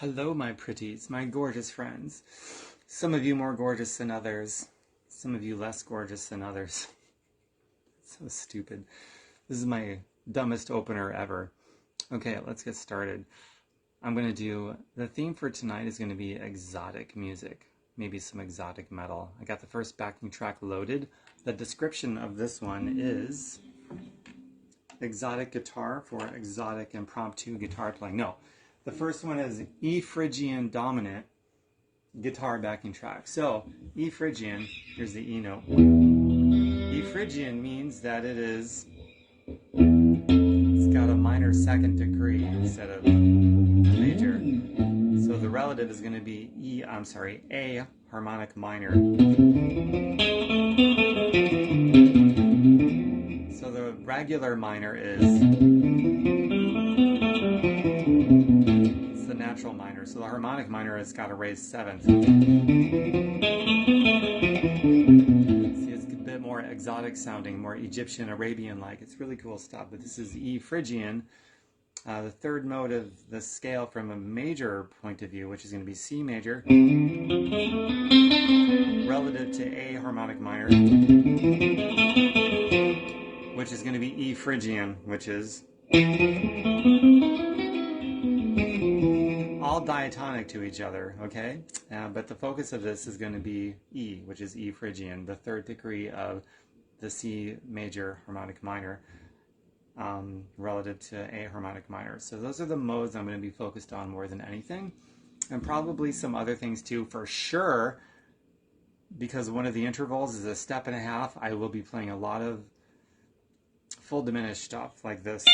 Hello, my pretties, my gorgeous friends. Some of you more gorgeous than others. Some of you less gorgeous than others. So stupid. This is my dumbest opener ever. Okay, let's get started. The theme for tonight is going to be exotic music. Maybe some exotic metal. I got the first backing track loaded. The description of this one is exotic guitar for exotic impromptu guitar playing. No. The first one is E Phrygian dominant guitar backing track. So, E Phrygian, here's the E note. E Phrygian means that it's got a minor second degree instead of major. So the relative is going to be A harmonic minor. So the regular minor is the natural minor. So the harmonic minor has got a raised seventh. See, it's a bit more exotic sounding, more Egyptian, Arabian-like. It's really cool stuff. But this is E Phrygian, the third mode of the scale from a major point of view, which is going to be C major, relative to A harmonic minor, which is going to be E Phrygian, which is all diatonic to each other, okay? But the focus of this is going to be E, which is E Phrygian, the third degree of the C major harmonic minor, relative to A harmonic minor. So those are the modes I'm going to be focused on more than anything, and probably some other things too, for sure, because one of the intervals is a step and a half. I will be playing a lot of full diminished stuff like this.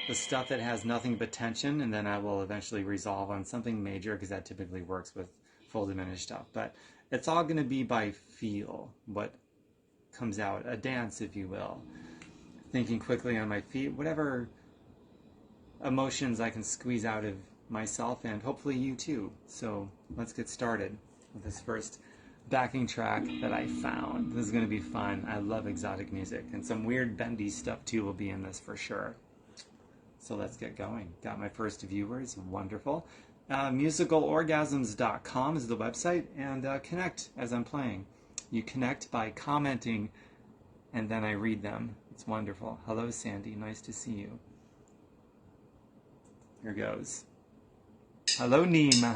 The stuff that has nothing but tension, and then I will eventually resolve on something major, because that typically works with full diminished stuff. But it's all going to be by feel, what comes out, a dance, if you will. Thinking quickly on my feet, whatever emotions I can squeeze out of myself, and hopefully you too. So let's get started with this first backing track that I found. This is going to be fun. I love exotic music, and some weird bendy stuff too will be in this for sure. So let's get going. Got my first viewers, wonderful. Musicalorgasms.com is the website, and connect as I'm playing. You connect by commenting, and then I read them. It's wonderful. Hello, Sandy. Nice to see you. Here goes. Hello, Neem.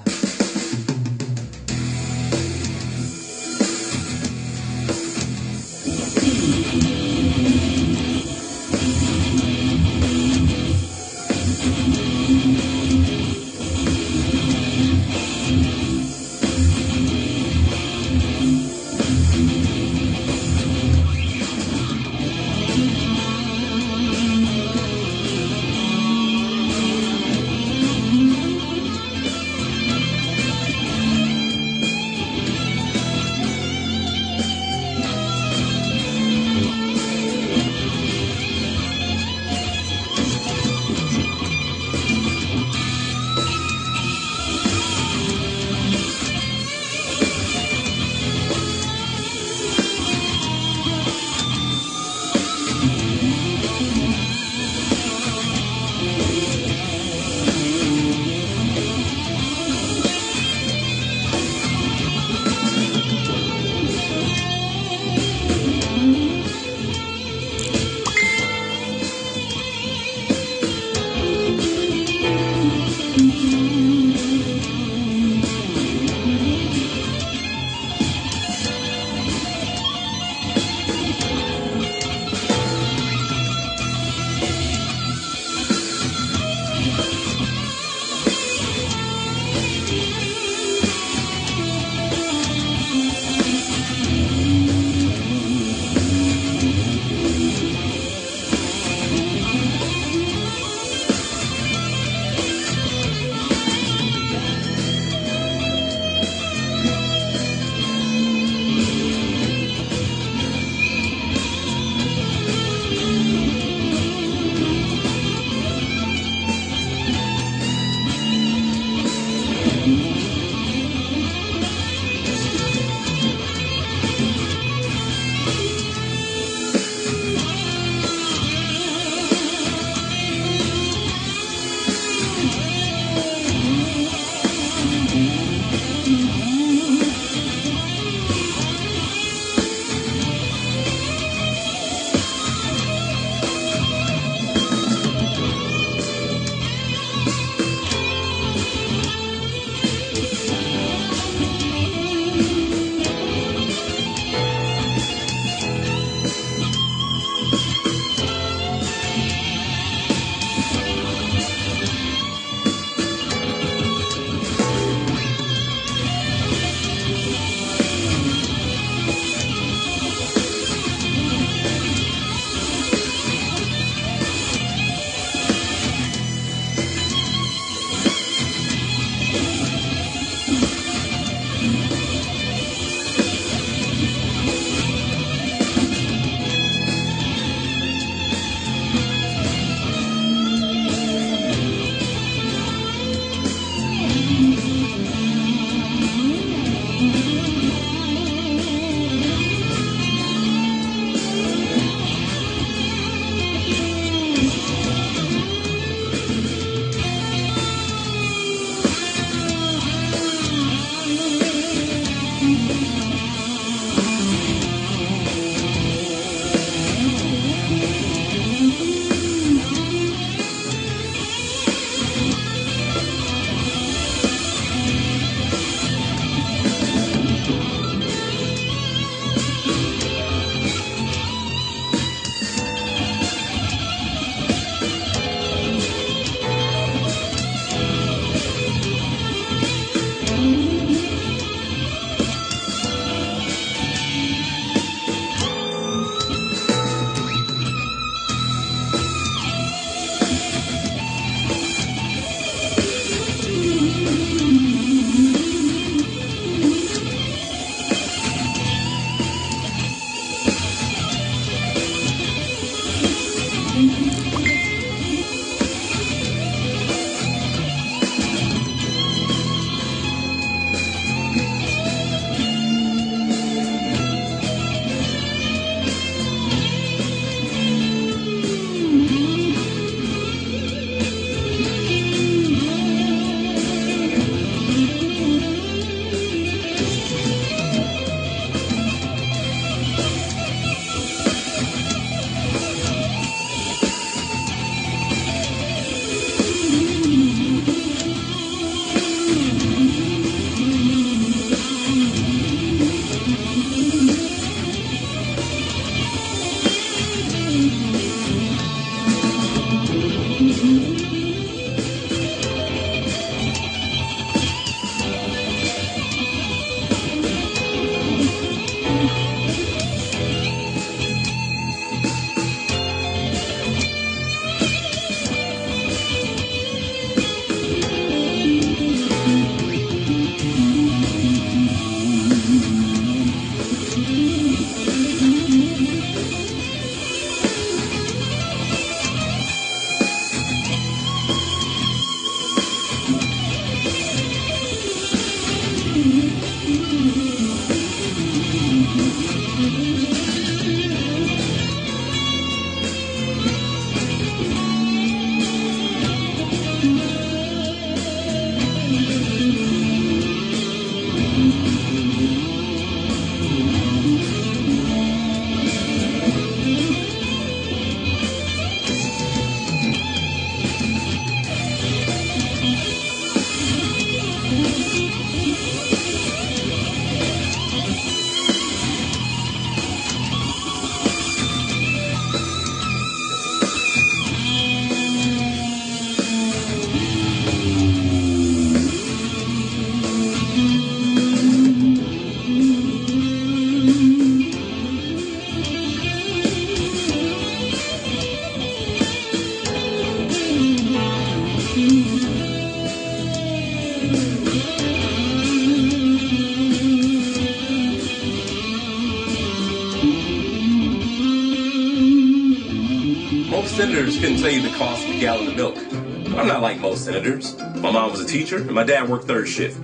senators couldn't tell you the cost of a gallon of milk. But I'm not like most senators. My mom was a teacher, and my dad worked third shift.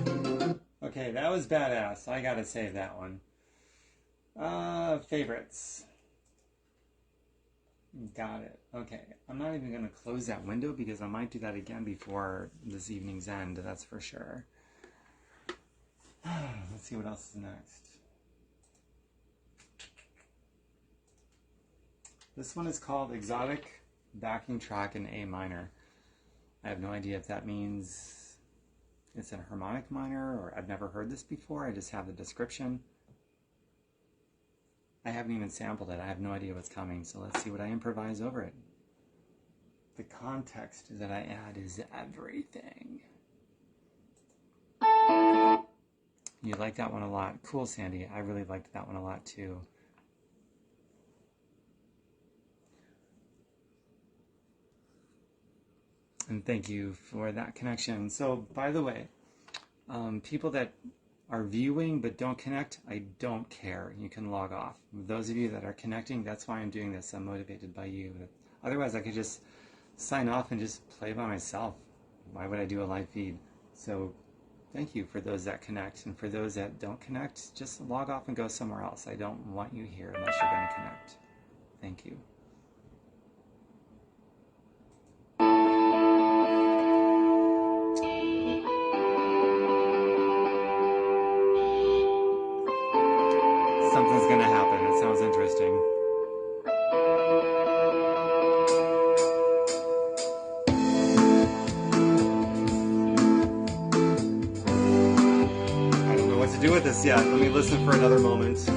Okay, that was badass. I gotta save that one. Favorites. Got it. Okay, I'm not even gonna close that window because I might do that again before this evening's end, that's for sure. Let's see what else is next. This one is called Exotic Backing Track in A minor. I have no idea if that means it's a harmonic minor or I've never heard this before. I just have the description. I haven't even sampled it. I have no idea what's coming, so let's see what I improvise over it. The context that I add is everything. You like that one a lot. Cool, Sandy. I really liked that one a lot too. And thank you for that connection. So, by the way, people that are viewing but don't connect, I don't care. You can log off. Those of you that are connecting, that's why I'm doing this. I'm motivated by you. Otherwise, I could just sign off and just play by myself. Why would I do a live feed? So, thank you for those that connect. And for those that don't connect, just log off and go somewhere else. I don't want you here unless you're going to connect. Thank you. Something's going to happen. It sounds interesting. I don't know what to do with this yet. Let me listen for another moment.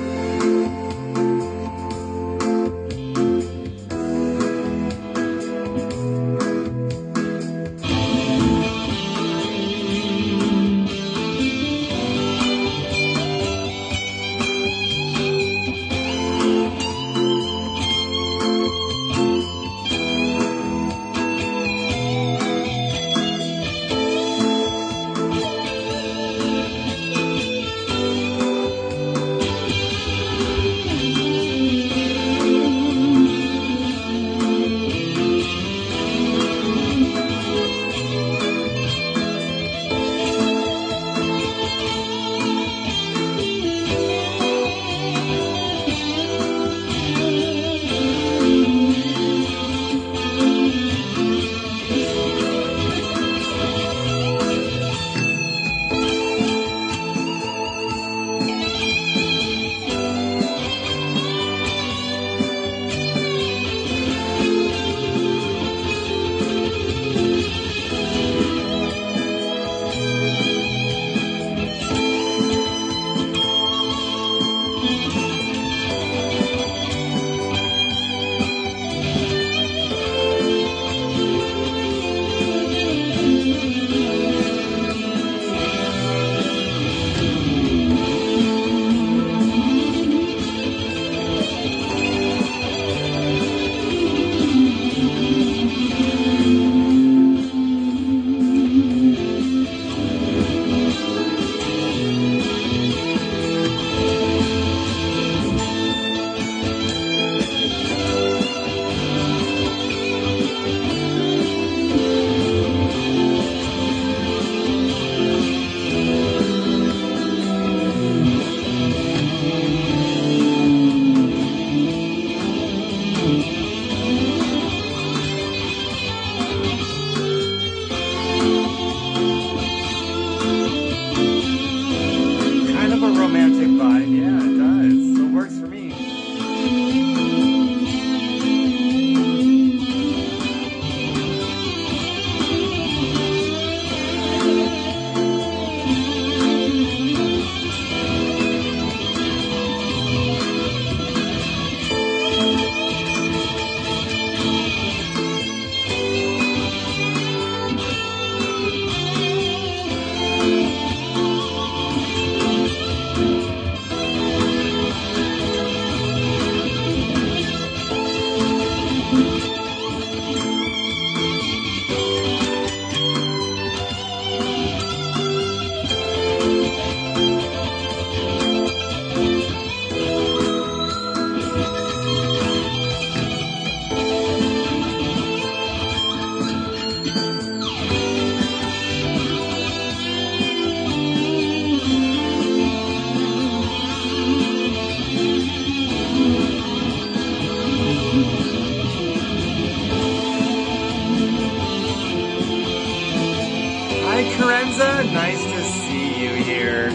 Hamza, nice to see you here.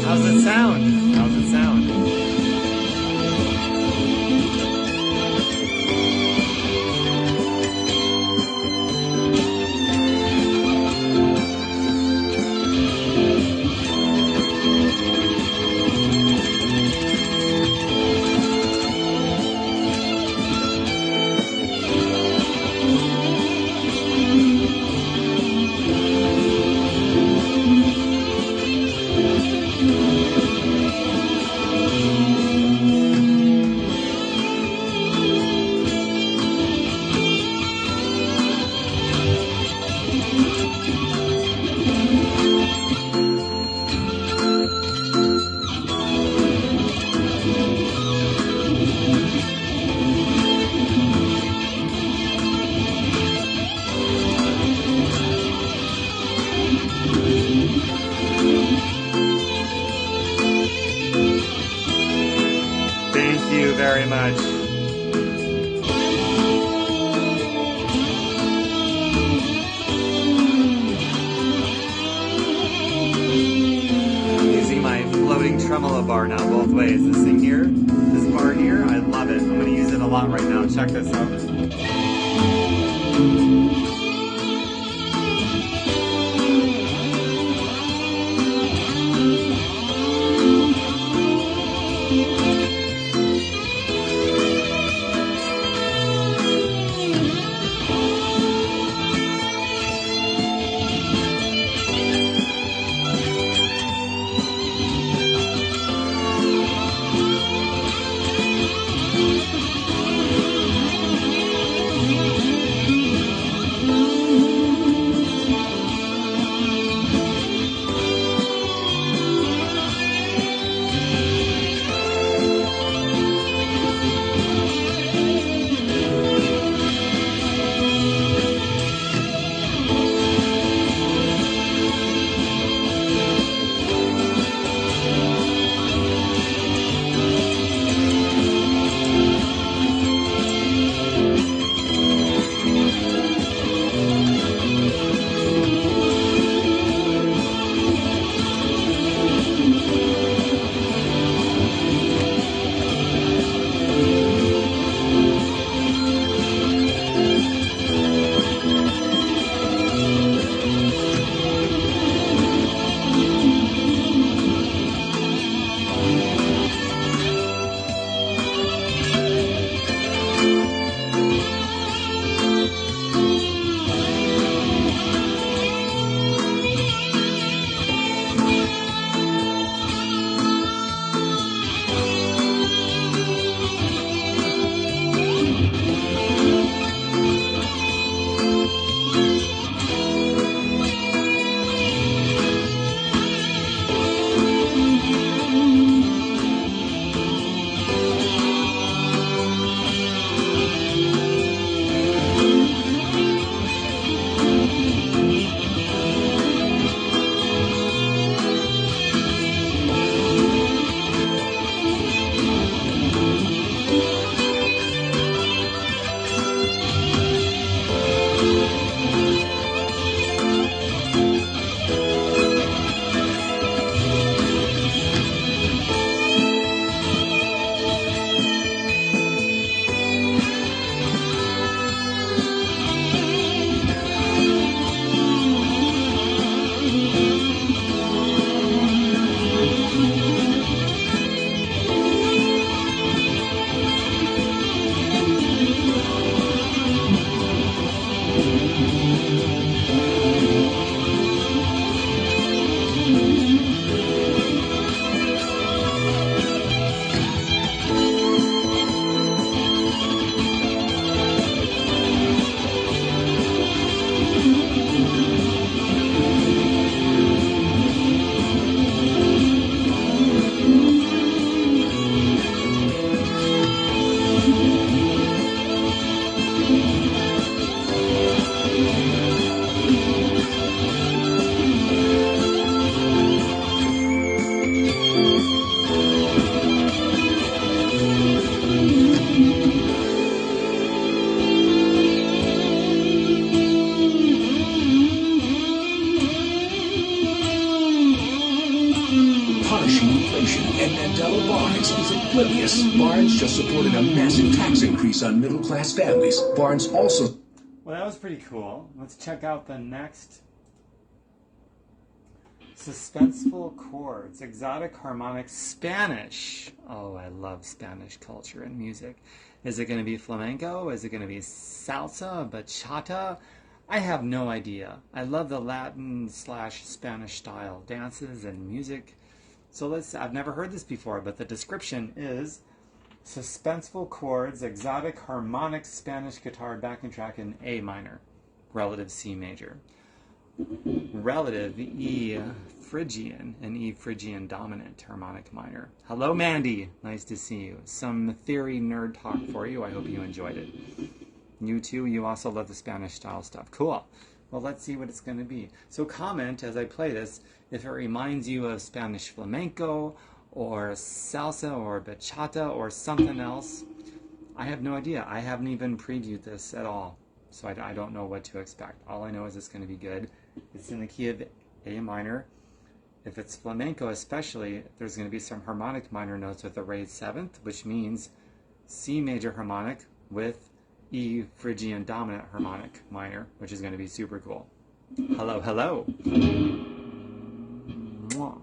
How's it sound? How's it sound? Thank you very much. I'm using my floating tremolo bar now both ways. This thing here, this bar here, I love it. I'm going to use it a lot right now. Check this out. Barnes is oblivious. Barnes just supported a massive tax increase on middle-class families. Barnes also... Well, that was pretty cool. Let's check out the next. Suspenseful chords, exotic harmonic Spanish. Oh, I love Spanish culture and music. Is it going to be flamenco? Is it going to be salsa, bachata? I have no idea. I love the Latin/Spanish style dances and music. So I've never heard this before, but the description is suspenseful chords, exotic harmonic Spanish guitar backing track in A minor, relative C major. Relative E Phrygian and E Phrygian dominant harmonic minor. Hello Mandy, nice to see you. Some theory nerd talk for you. I hope you enjoyed it. You too, you also love the Spanish style stuff. Cool. Well, let's see what it's going to be. So comment as I play this if it reminds you of Spanish flamenco or salsa or bachata or something else. I have no idea. I haven't even previewed this at all. So I don't know what to expect. All I know is it's going to be good. It's in the key of A minor. If it's flamenco especially, there's going to be some harmonic minor notes with a raised seventh, which means C major harmonic with E Phrygian dominant harmonic minor, which is going to be super cool. Hello, hello. Mwah.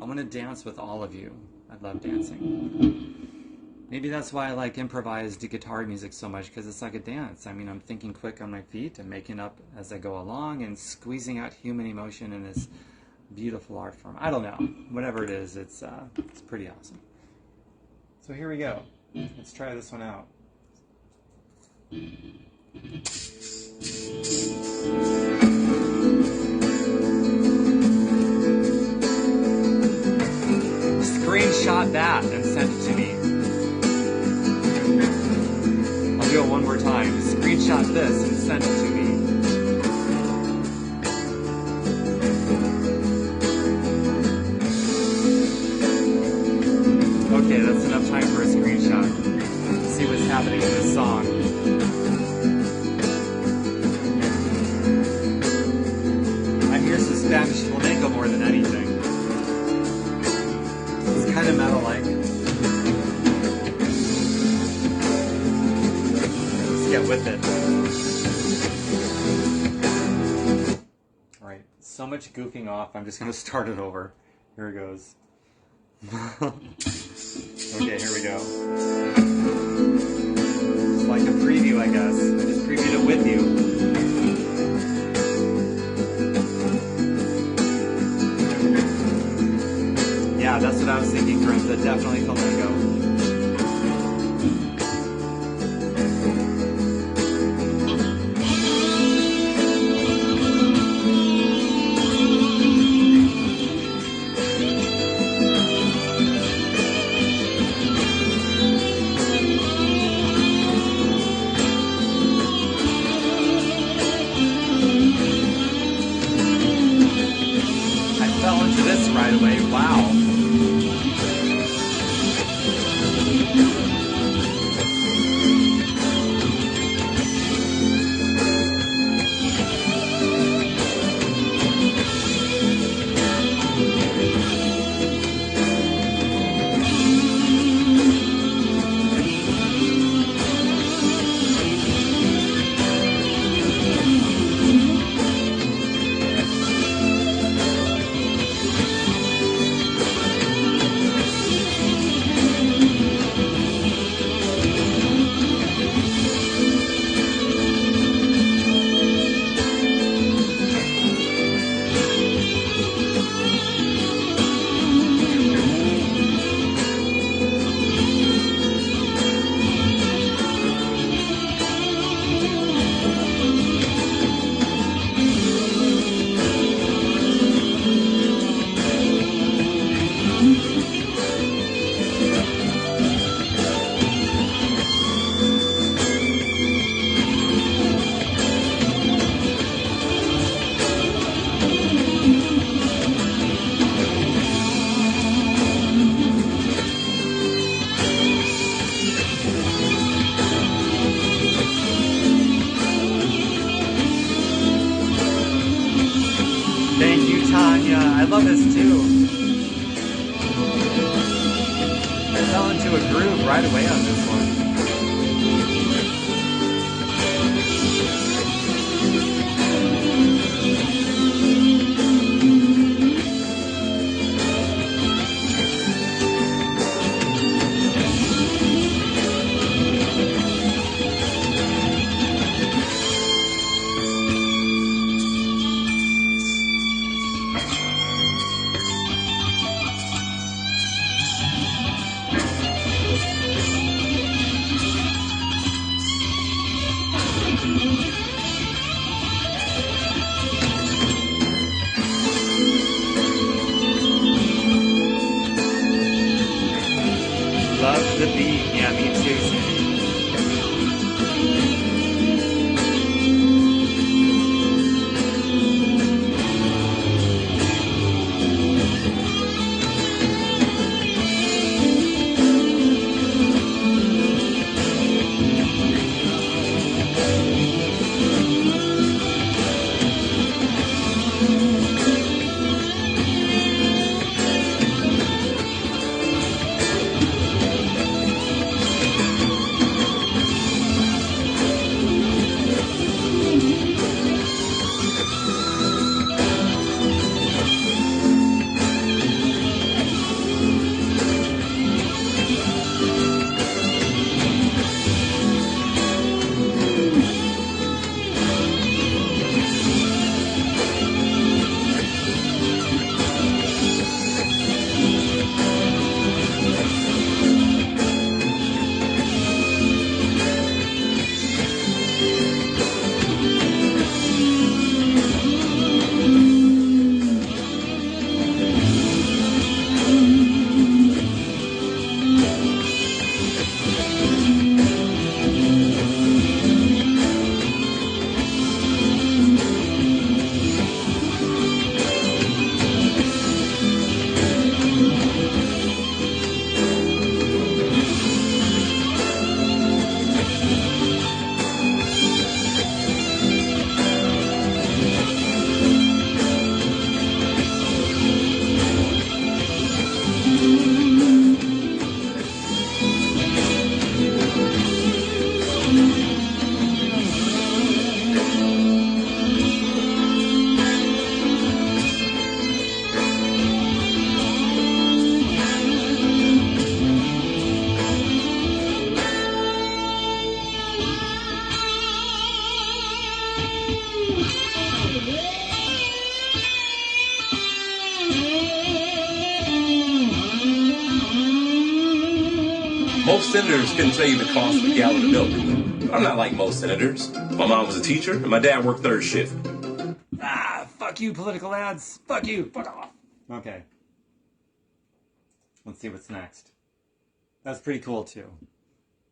I want to dance with all of you. I love dancing. Maybe that's why I like improvised guitar music so much, because it's like a dance. I mean, I'm thinking quick on my feet and making up as I go along and squeezing out human emotion in this beautiful art form. I don't know. Whatever it is, it's pretty awesome. So here we go. Let's try this one out. Screenshot that and send it to me. I'll do it one more time. Screenshot this and send it to me. Okay, that's enough time for a screenshot. Let's see what's happening in this song. I hear some Spanish flamenco more than anything. It's kind of metal-like. Get with it. Alright, so much goofing off, I'm just going to start it over. Here it goes. Okay, here we go. It's like a preview, I guess. I just previewed it with you. Yeah, that's what I was thinking, friends. Definitely flamenco. Right away. Wow. Tanya. I love this too. into a groove right away on this one. Love the beat. Yeah, me too, Sandy. Most senators couldn't tell you the cost of a gallon of milk. I'm not like most senators. My mom was a teacher, and my dad worked third shift. Ah, fuck you, political ads. Fuck you. Fuck off. Okay. Let's see what's next. That's pretty cool, too.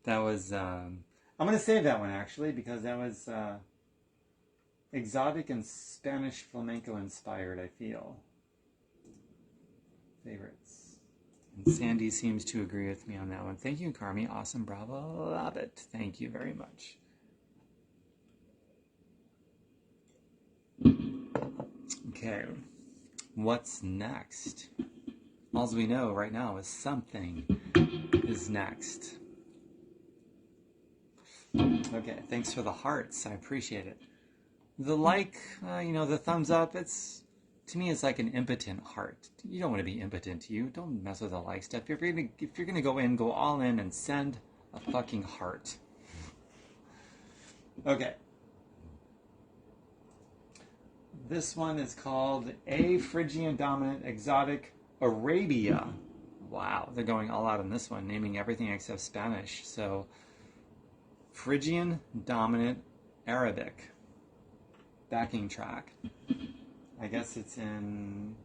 That was, I'm going to save that one, actually, because that was exotic and Spanish flamenco inspired, I feel. Favorites. And Sandy seems to agree with me on that one. Thank you, Carmi. Awesome, bravo. Love it. Thank you very much. Okay. What's next? All we know right now is something is next. Okay, thanks for the hearts. I appreciate it. The like, the thumbs up, to me, it's like an impotent heart. You don't want to be impotent, you. Don't mess with the like stuff. If you're gonna go all in and send a fucking heart. Okay. This one is called A Phrygian Dominant Exotic Arabia. Wow, they're going all out on this one, naming everything except Spanish. So, Phrygian Dominant Arabic. Backing track. I guess it's in...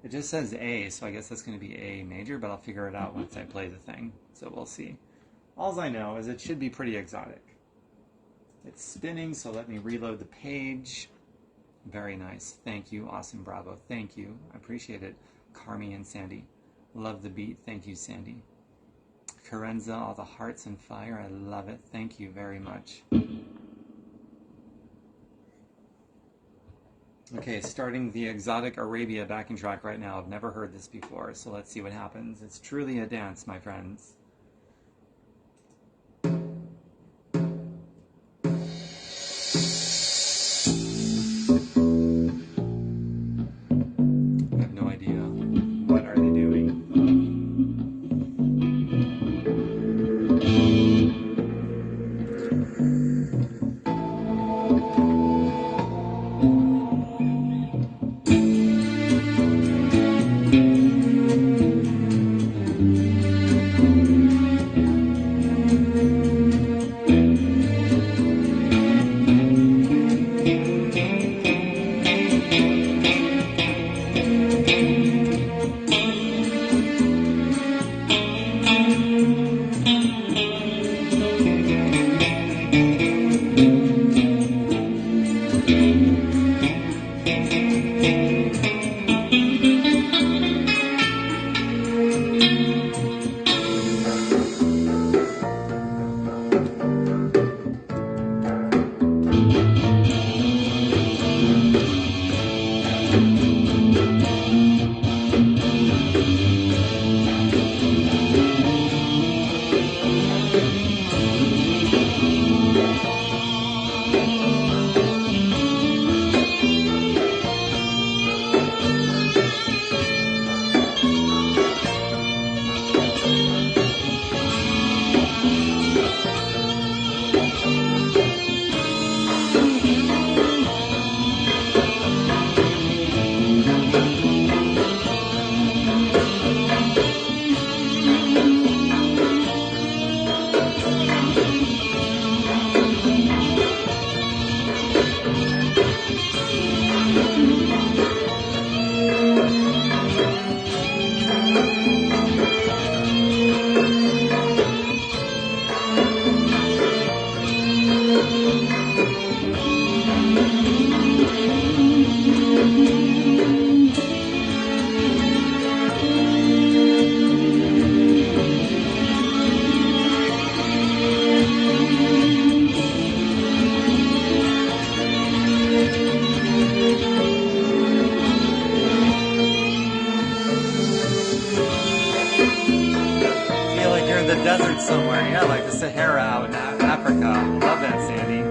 It just says A, so I guess that's going to be A major, but I'll figure it out once I play the thing. So we'll see. All I know is it should be pretty exotic. It's spinning, so let me reload the page. Very nice. Thank you. Awesome. Bravo. Thank you. I appreciate it. Carmi and Sandy. Love the beat. Thank you, Sandy. Carenza, all the hearts and fire. I love it. Thank you very much. Okay, starting the Exotic Arabia backing track right now. I've never heard this before, so let's see what happens. It's truly a dance, my friends. desert somewhere. Yeah, like the Sahara out in Africa. Love that, Sandy.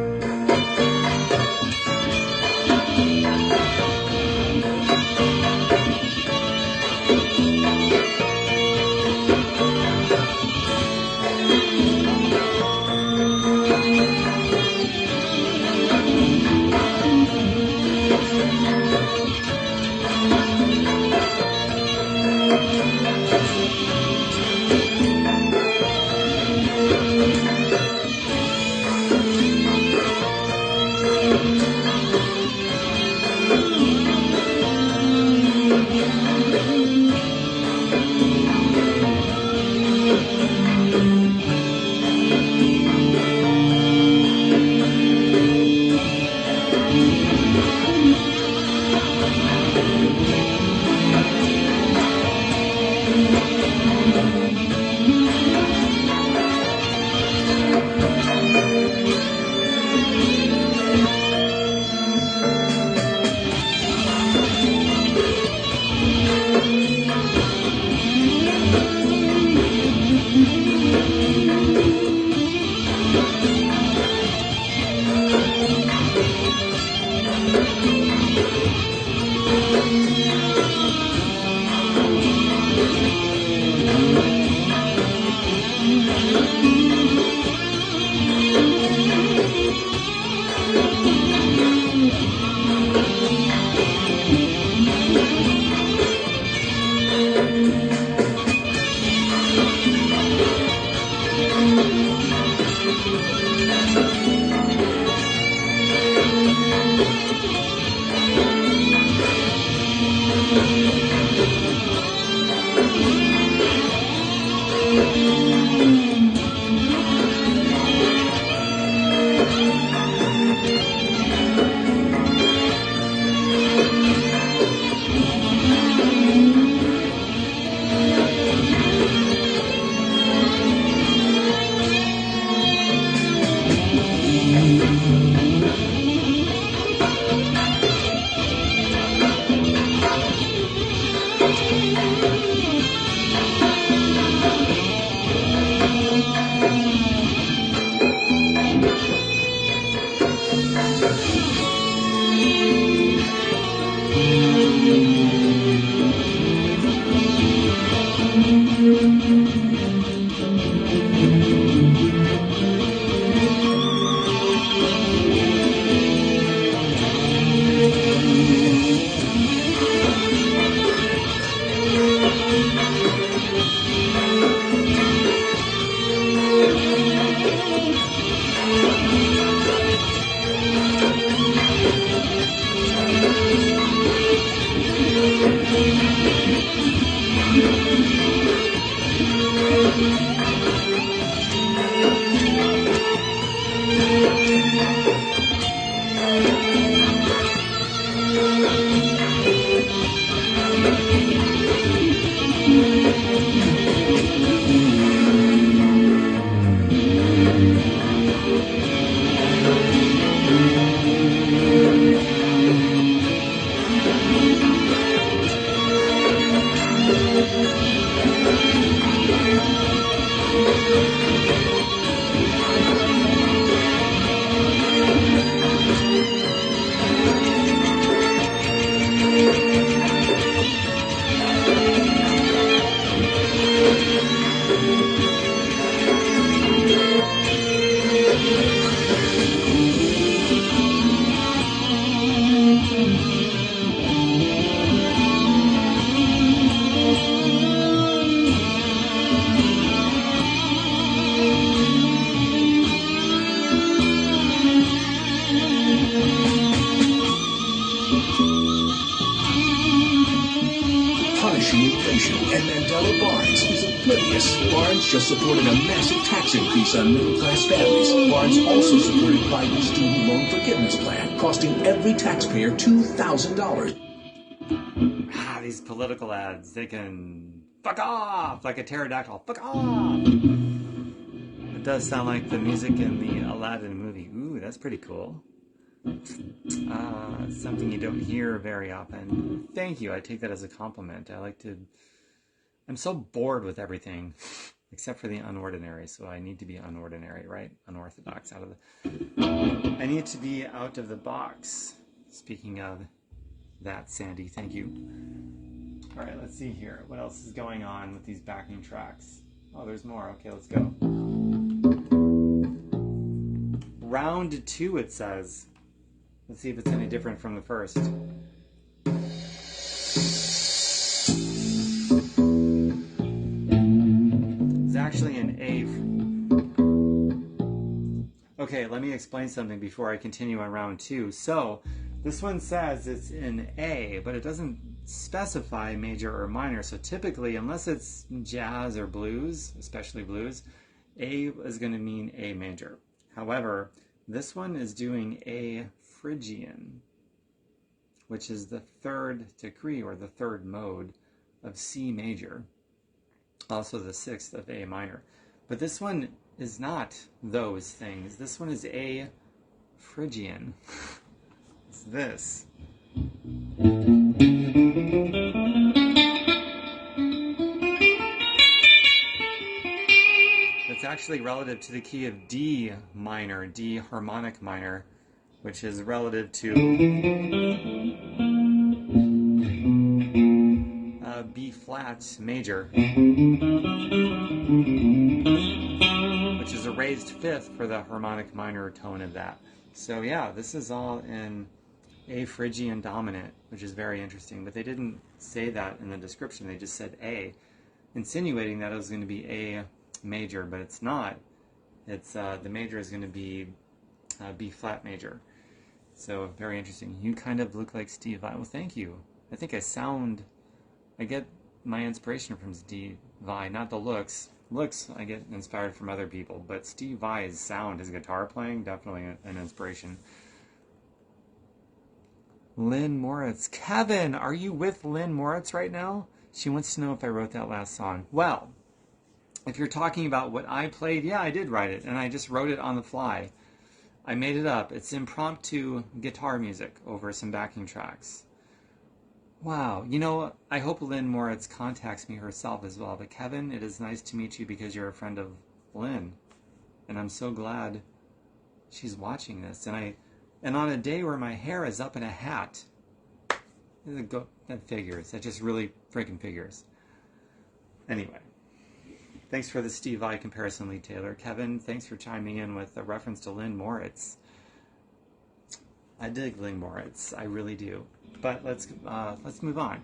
And Mandela Barnes is oblivious. Barnes just supported a massive tax increase on middle-class families. Barnes also supported Biden's student loan forgiveness plan, costing every taxpayer $2,000. These political ads, they can fuck off like a pterodactyl. Fuck off! It does sound like the music in the Aladdin movie. Ooh, that's pretty cool. Something you don't hear very often. Thank you. I take that as a compliment. I'm so bored with everything. except for the unordinary. So I need to be unordinary, right? Unorthodox, out of the... I need to be out of the box. Speaking of that, Sandy, thank you. All right, let's see here. What else is going on with these backing tracks? Oh, there's more. Okay, let's go. Round 2, it says. Let's see if it's any different from the first. It's actually an A. Okay, let me explain something before I continue on round 2. So, this one says it's in A, but it doesn't specify major or minor. So typically, unless it's jazz or blues, especially blues, A is going to mean A major. However, this one is doing A Phrygian, which is the 3rd degree or the 3rd mode of C major, also the 6th of A minor. But this one is not those things. This one is A Phrygian. It's this. It's actually relative to the key of D minor, D harmonic minor, which is relative to B flat major, which is a raised 5th for the harmonic minor tone of that. So yeah, this is all in A Phrygian dominant, which is very interesting. But they didn't say that in the description. They just said A, insinuating that it was going to be A major, but it's not. It's the major is going to be B flat major. So very interesting. You kind of look like Steve Vai. Well, thank you. I think I get my inspiration from Steve Vai, not the looks. Looks I get inspired from other people, but Steve Vai's sound, his guitar playing, definitely an inspiration. Lynn Moritz. Kevin, are you with Lynn Moritz right now? She wants to know if I wrote that last song. Well, if you're talking about what I played, yeah, I did write it, and I just wrote it on the fly. I made it up. It's impromptu guitar music over some backing tracks. Wow. You know, I hope Lynn Moritz contacts me herself as well. But Kevin, it is nice to meet you because you're a friend of Lynn. And I'm so glad she's watching this. And on a day where my hair is up in a hat, that figures. That just really freaking figures. Anyway. Thanks for the Steve Vai comparison, Lee Taylor. Kevin, thanks for chiming in with a reference to Lynn Moritz. I dig Lynn Moritz. I really do. But let's move on.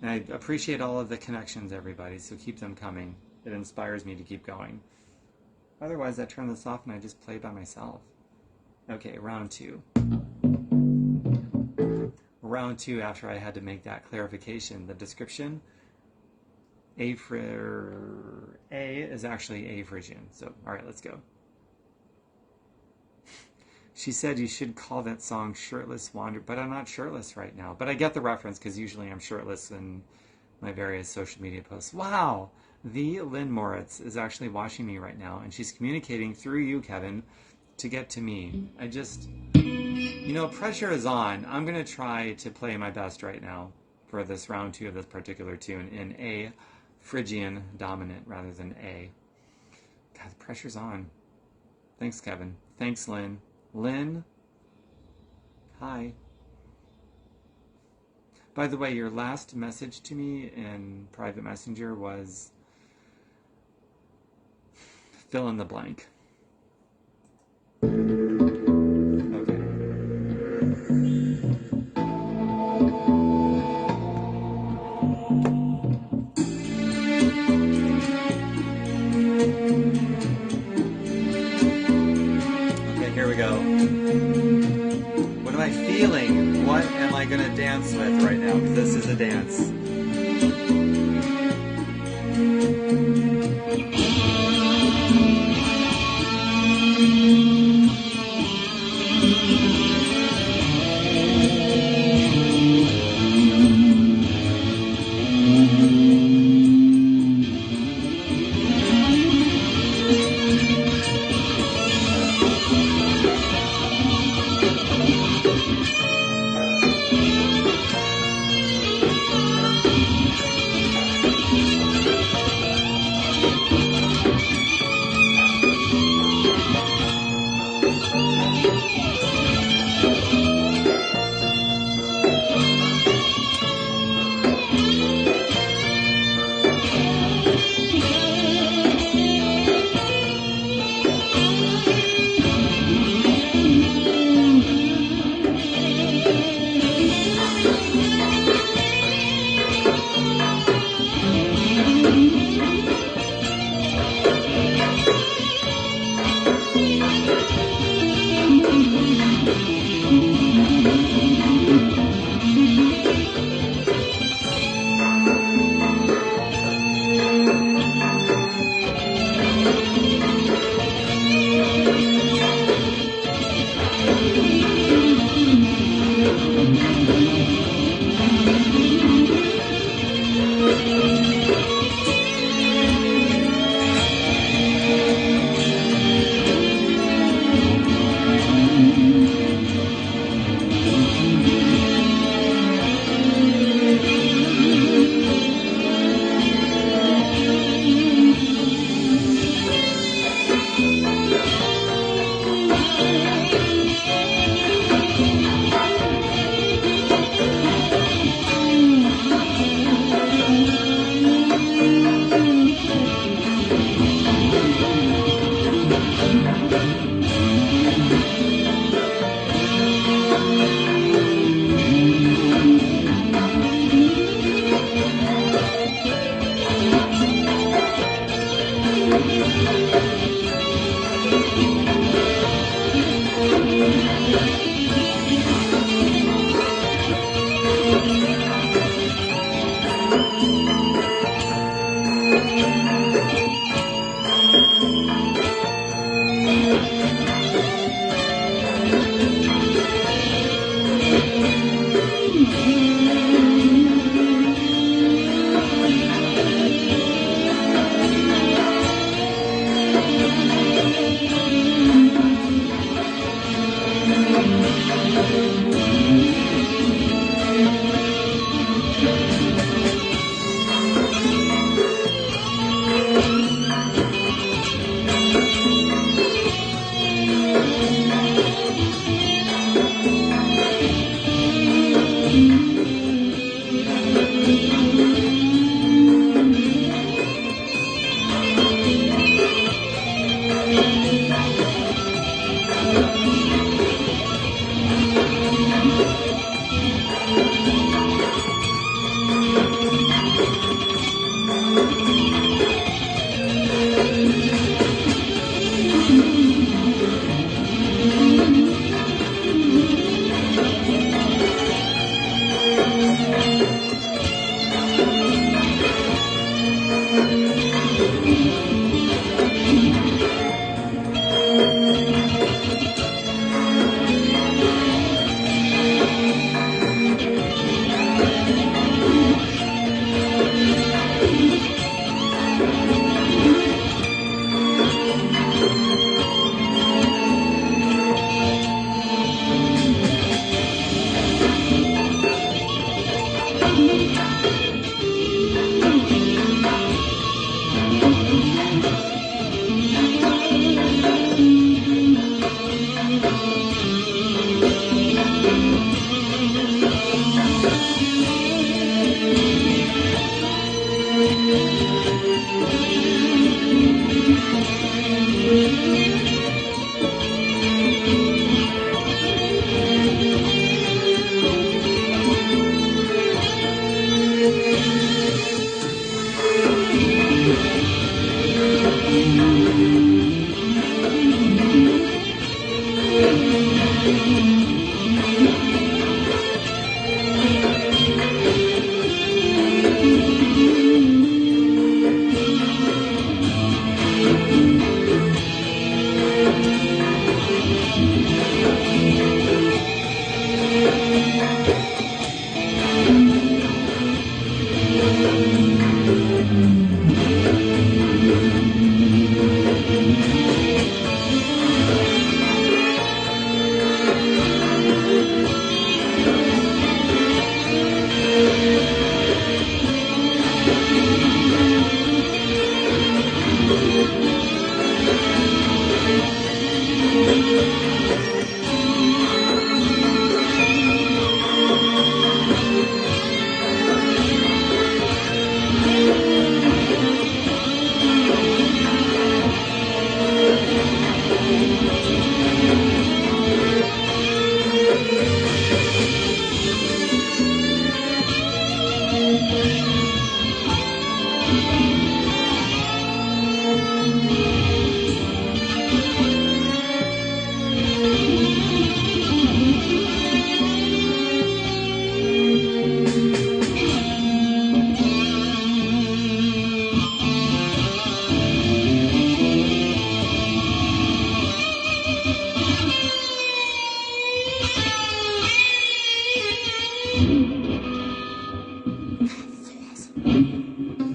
And I appreciate all of the connections, everybody, so keep them coming. It inspires me to keep going. Otherwise, I turn this off and I just play by myself. Okay, round 2. Round 2, after I had to make that clarification, the description, A is actually A Phrygian. So, all right, let's go. She said you should call that song Shirtless Wander, but I'm not shirtless right now. But I get the reference because usually I'm shirtless in my various social media posts. Wow! The Lynn Moritz is actually watching me right now, and she's communicating through you, Kevin, to get to me. I just, you know, pressure is on. I'm going to try to play my best right now for this round 2 of this particular tune in A Phrygian dominant rather than A. God, the pressure's on. Thanks, Kevin. Thanks, Lynn. Lynn, hi. By the way, your last message to me in private messenger was fill in the blank. Okay. Here we go. What am I feeling? What am I going to dance with right now? Because this is a dance.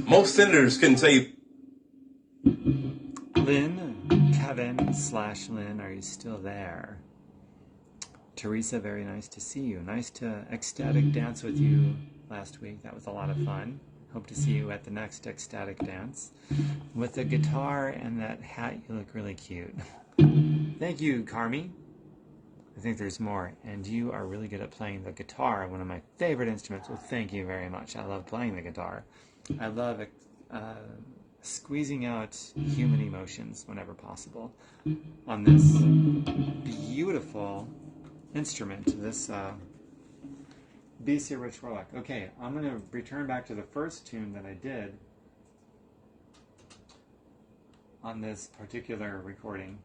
Most senators couldn't tell you. Lynn, Kevin / Lynn, are you still there? Teresa, very nice to see you. Nice to ecstatic dance with you last week. That was a lot of fun. Hope to see you at the next ecstatic dance. With the guitar and that hat, you look really cute. Thank you, Carmi. I think there's more. And you are really good at playing the guitar, one of my favorite instruments. Well, thank you very much. I love playing the guitar. I love squeezing out human emotions whenever possible on this beautiful instrument, this BC Rich Warlock. Okay, I'm going to return back to the first tune that I did on this particular recording.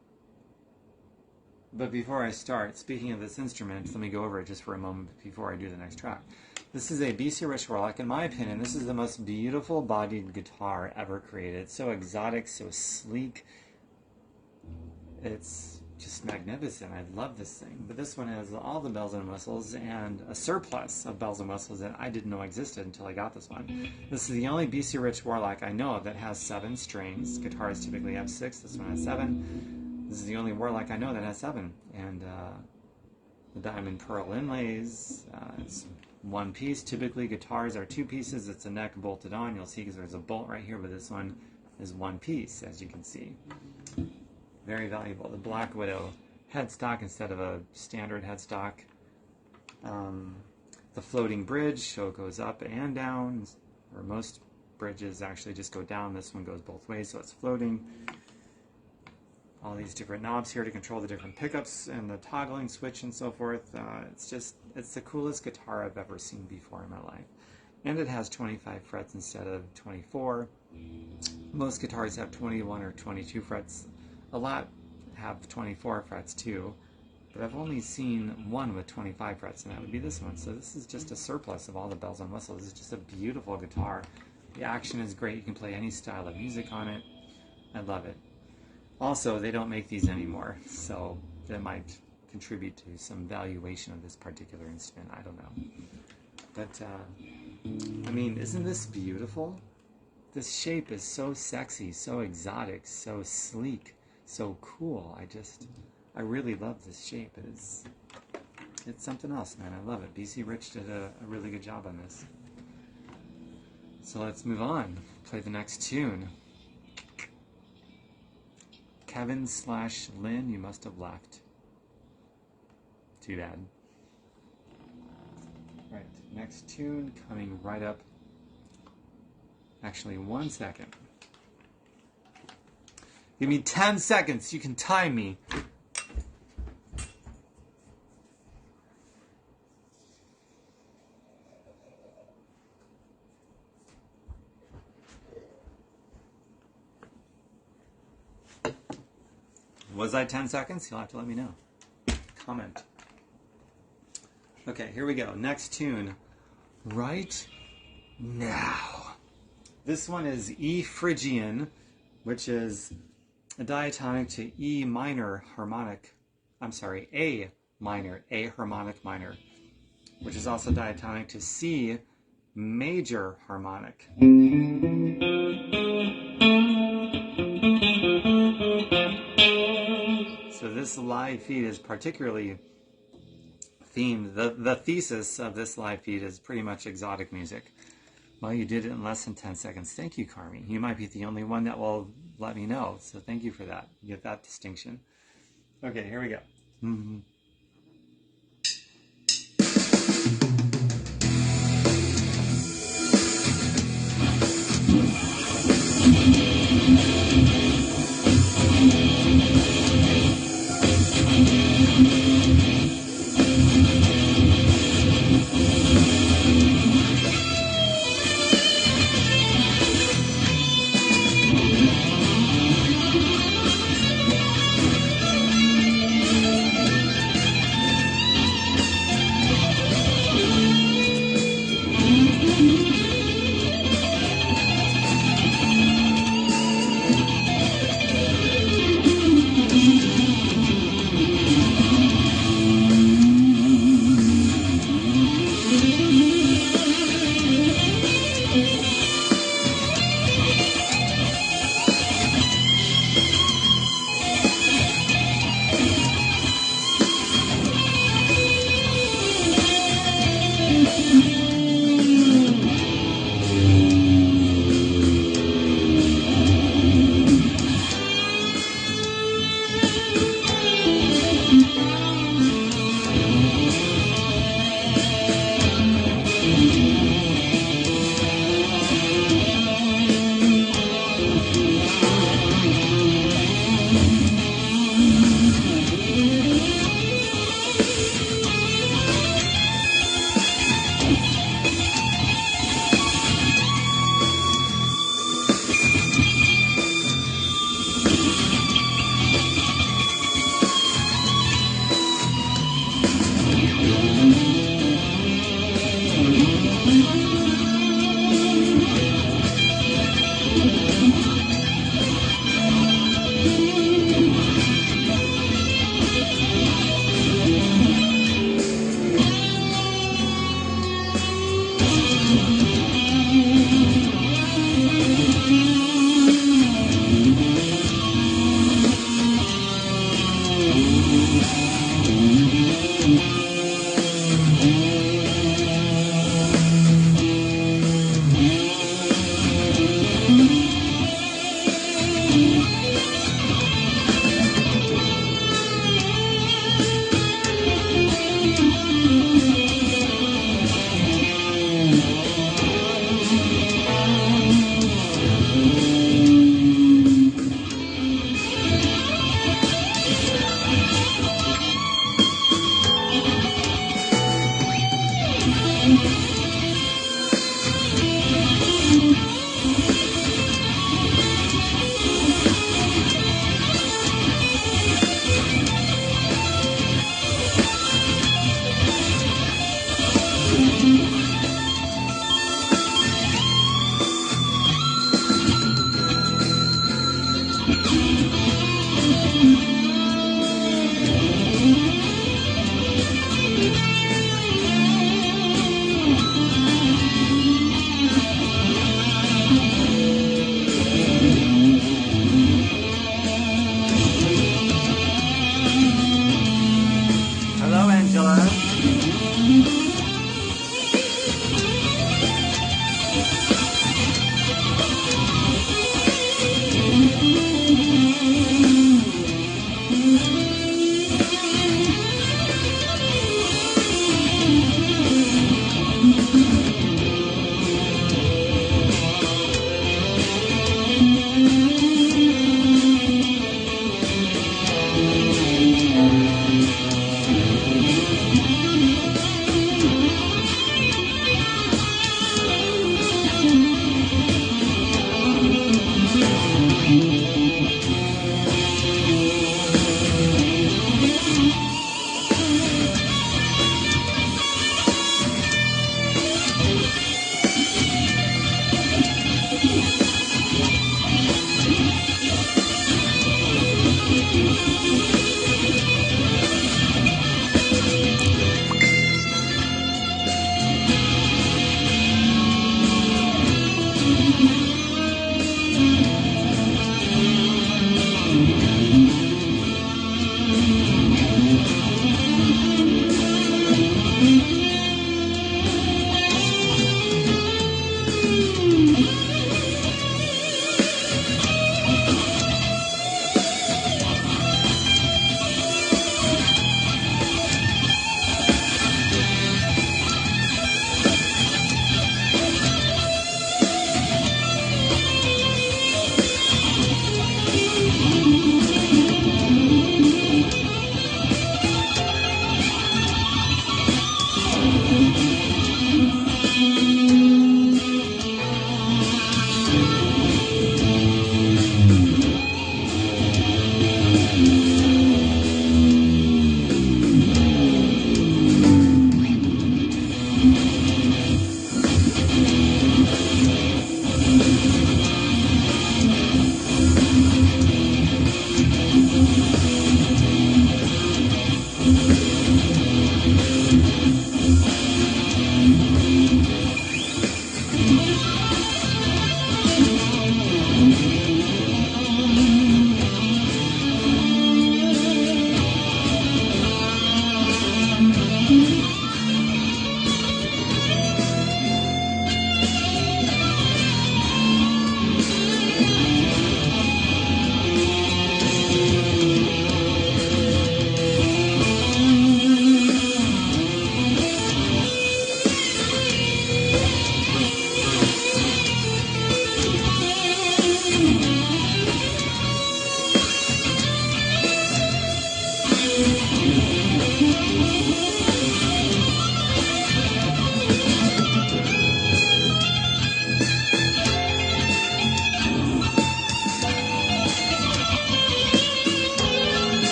But before I start, speaking of this instrument, let me go over it just for a moment before I do the next track. This is a BC Rich Warlock. In my opinion, this is the most beautiful bodied guitar ever created. It's so exotic, so sleek. It's just magnificent. I love this thing. But this one has all the bells and whistles and a surplus of bells and whistles that I didn't know existed until I got this one. This is the only BC Rich Warlock I know of that has 7 strings. Guitars typically have 6. This one has 7. This is the only Warlock I know that has 7. And the diamond pearl inlays. It's one piece. Typically guitars are 2 pieces. It's a neck bolted on. You'll see because there's a bolt right here, but this one is 1 piece, as you can see. Very valuable. The Black Widow headstock instead of a standard headstock. The floating bridge, so it goes up and down, or most bridges actually just go down. This one goes both ways, so it's floating. All these different knobs here to control the different pickups and the toggling switch and so forth. It's the coolest guitar I've ever seen before in my life. And it has 25 frets instead of 24. Most guitars have 21 or 22 frets. A lot have 24 frets too, but I've only seen one with 25 frets, and that would be this one. So this is just a surplus of all the bells and whistles. It's just a beautiful guitar. The action is great. You can play any style of music on it. I love it. Also, they don't make these anymore, so that might contribute to some valuation of this particular instrument. I don't know. But, I mean, isn't this beautiful? This shape is so sexy, so exotic, so sleek, so cool. I really love this shape. It's something else, man. I love it. BC Rich did a really good job on this. So let's move on. Play the next tune. Kevin/Lynn, you must have left. Too bad. Right, next tune coming right up. Actually, 1 second. Give me 10 seconds. You can time me. Was I 10 seconds? You'll have to let me know. Comment. Okay, here we go. Next tune. Right now. This one is E Phrygian, which is a diatonic to E minor harmonic. I'm sorry, A minor, A harmonic minor, which is also diatonic to C major harmonic. So this live feed is particularly themed. The thesis of this live feed is pretty much exotic music. Well, you did it in less than 10 seconds. Thank you, Carmi. You might be the only one that will let me know, so thank you for that. You get that distinction. Okay, here we go.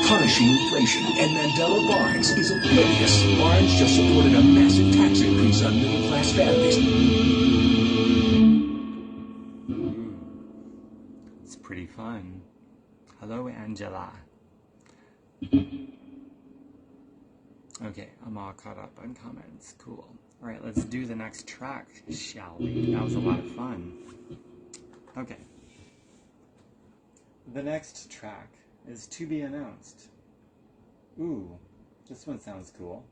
punishing inflation, and Mandela Barnes is oblivious. Barnes just supported a massive tax increase on middle-class families. It's pretty fun. Hello, Angela. Okay, I'm all caught up on comments. Cool. All right, let's do the next track, shall we? That was a lot of fun. Okay. The next track is To Be Announced. Ooh, this one sounds cool.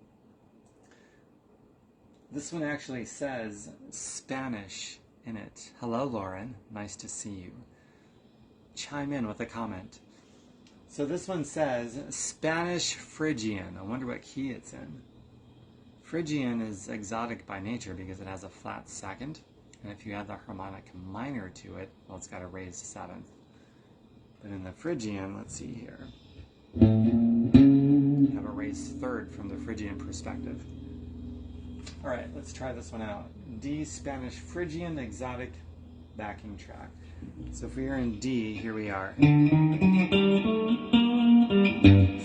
This one actually says Spanish in it. Hello, Lauren. Nice to see you. Chime in with a comment. So this one says Spanish Phrygian. I wonder what key it's in. Phrygian is exotic by nature because it has a flat second. And if you add the harmonic minor to it, well, it's got a raised seventh. But in the Phrygian, let's see here, you have a raised third from the Phrygian perspective. All right, let's try this one out. D, Spanish Phrygian, exotic backing track. So if we are in D, here we are.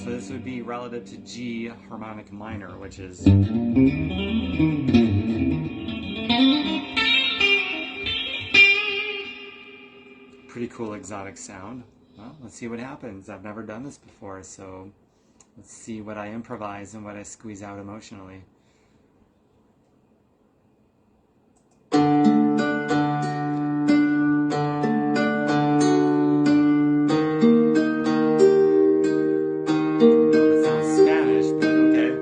So this would be relative to G harmonic minor, which is pretty cool exotic sound. Well, let's see what happens. I've never done this before, so let's see what I improvise and what I squeeze out emotionally. It sounds Spanish, but okay.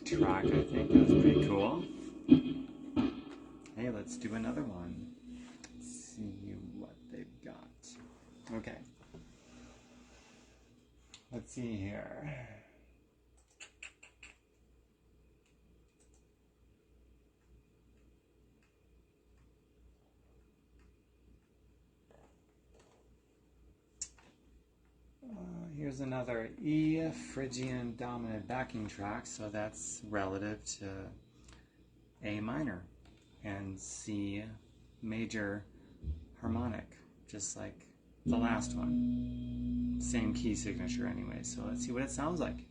track, I think. That was pretty cool. Hey, let's do another one. Let's see what they've got. Okay. Let's see here. Here's another E Phrygian dominant backing track, so that's relative to A minor and C major harmonic, just like the last one. Same key signature anyway, so let's see what it sounds like.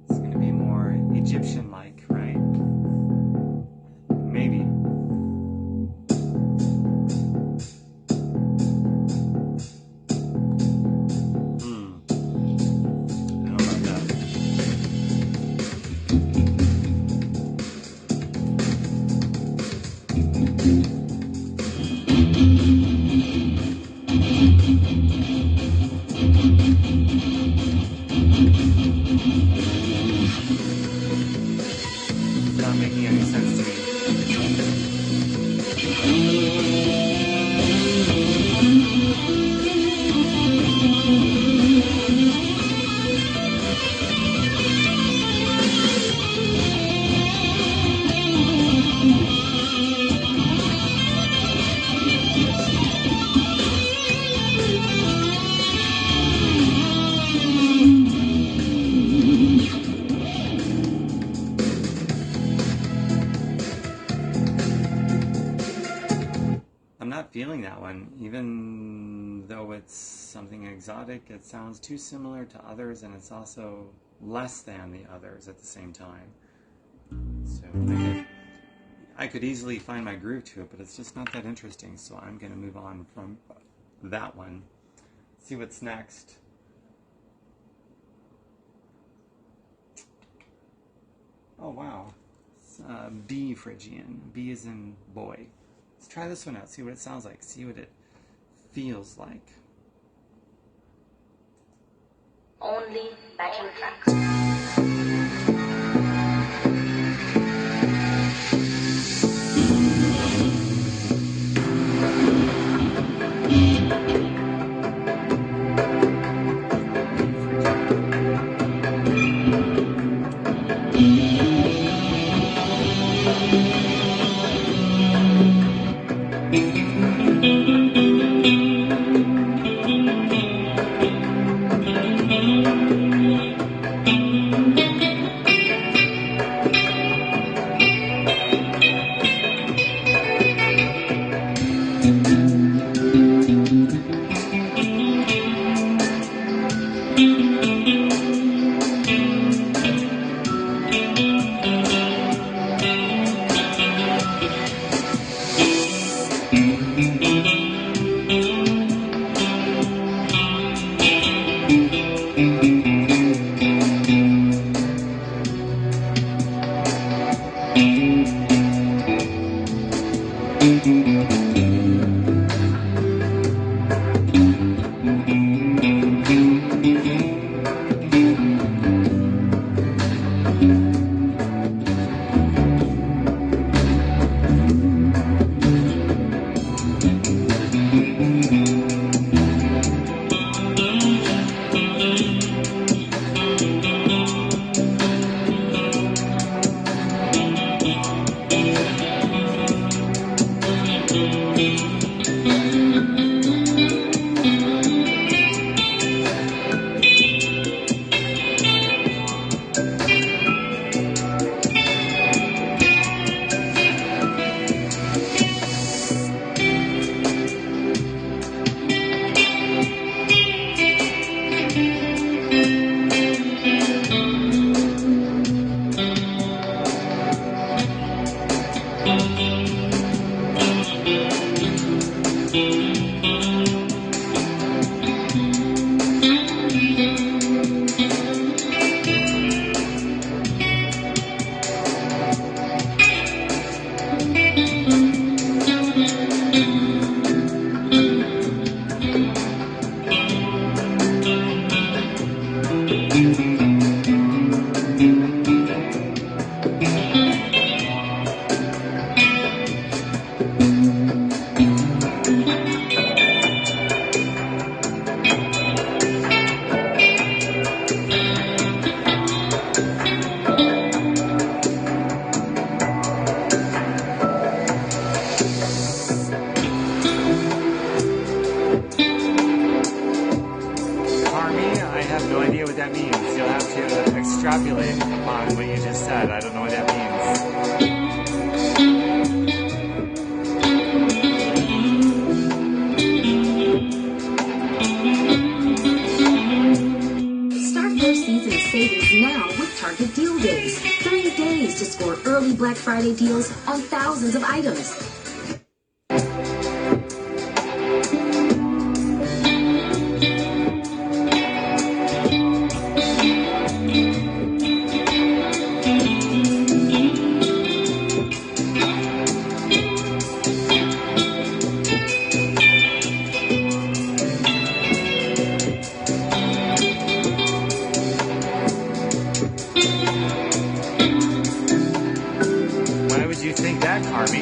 It's going to be more Egyptian-like, right? Maybe. Not making any sense to me. not feeling that one. Even though it's something exotic, it sounds too similar to others, and it's also less than the others at the same time. So I could easily find my groove to it, but it's just not that interesting, so I'm going to move on from that one. See what's next. Oh wow, it's, B Phrygian. B is in boy. Let's try this one out, see what it sounds like, see what it feels like. Only backing tracks. extrapolate upon what you just said. I don't know what that means. Start your season savings now with Target Deal Days. 3 days to score early Black Friday deals on thousands of items.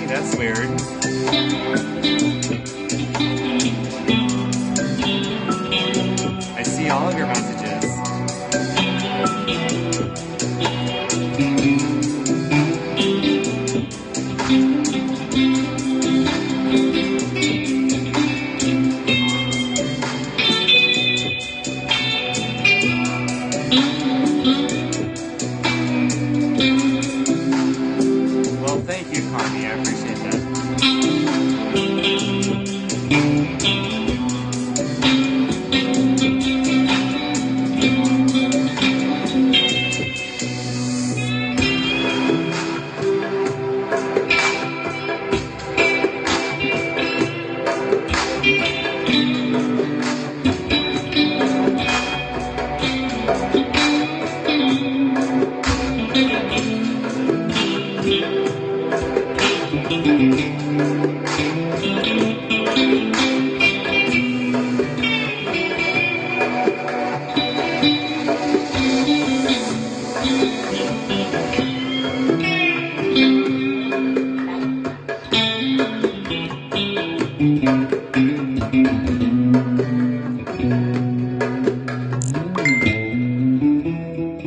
That's weird. I see all of your messages. Well, thank you, Carmi. I appreciate that. Oh.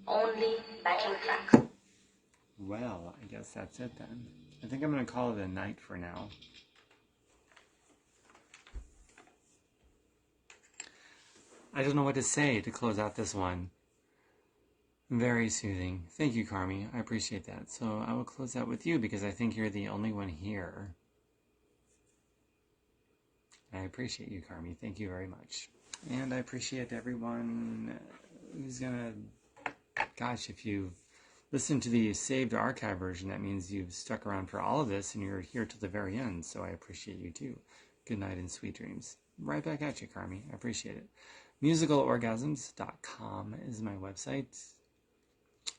Only backing tracks. Well, I guess that's it then. I think I'm going to call it a night for now. I don't know what to say to close out this one. Very soothing. Thank you, Carmi. I appreciate that. So I will close out with you because I think you're the only one here. I appreciate you, Carmi. Thank you very much. And I appreciate everyone who's going to... Gosh, if you've listened to the saved archive version, that means you've stuck around for all of this and you're here till the very end. So I appreciate you too. Good night and sweet dreams. Right back at you, Carmi. I appreciate it. musicalorgasms.com is my website.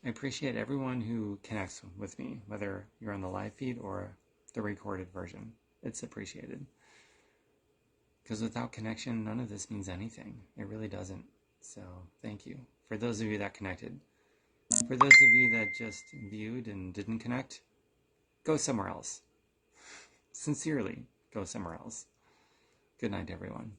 I appreciate everyone who connects with me, whether you're on the live feed or the recorded version. It's appreciated. Because without connection, none of this means anything. It really doesn't. So thank you. For those of you that connected. For those of you that just viewed and didn't connect, go somewhere else. Sincerely, go somewhere else. Good night, everyone.